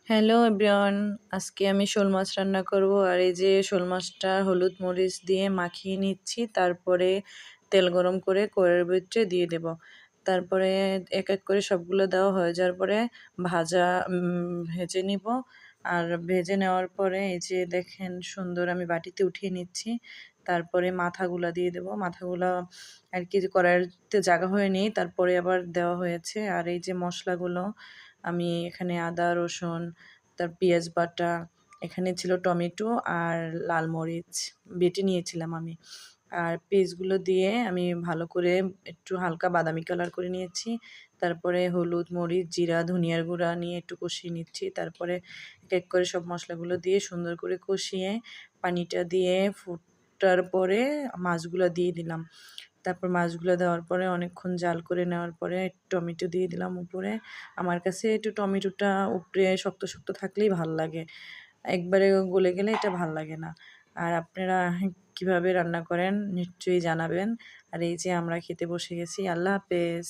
Hello everyone, আজকে আমি শোল মাছ রান্না করব। আর এই যে শোল মাছটা হলুদ মরিচ দিয়ে মাখিয়ে নিচ্ছি, তারপরে তেল গরম করে কড়াইয়ের ভিতরে দিয়ে দেব। তারপরে এক এক করে সবগুলো দেওয়া হয়ে যাওয়ার পরে ভেজে নিব। আর ভেজে নেওয়ার পরে এই যে দেখেন সুন্দর আমি বাটিতে উঠিয়ে নিচ্ছি। তারপরে মাথাগুলা দিয়ে দেব। মাথাগুলা আর কি কড়াইতে জায়গা হয়ে নেই, তারপরে আবার দেওয়া হয়েছে। আর এই যে মশলাগুলো আমি এখানে আদা রসুন, তার পেঁয়াজ বাটা, এখানে ছিল টমেটো আর লাল মরিচ বেটে নিয়েছিলাম আমি। আর পেস্টগুলো দিয়ে আমি ভালো করে একটু হালকা বাদামি কালার করে নিয়েছি। তারপরে হলুদ মরিচ জিরা ধনিয়ার গুঁড়া নিয়ে একটু কষিয়ে নিচ্ছি। তারপরে এক এক করে সব মশলাগুলো দিয়ে সুন্দর করে কষিয়ে পানিটা দিয়ে ফুটার পরে মাছগুলো দিয়ে দিলাম। তারপর মাছগুলো দেওয়ার পরে অনেকক্ষণ জাল করে নেওয়ার পরে টমেটো দিয়ে দিলাম উপরে। আমার কাছে একটু টমেটোটা উপরে শক্ত শক্ত থাকলেই ভাল লাগে, একবারে গলে গেলে এটা ভাল লাগে না। আর আপনারা কিভাবে রান্না করেন নিশ্চয়ই জানাবেন। আর এই যে আমরা খেতে বসে গেছি। আল্লাহ হাফেজ।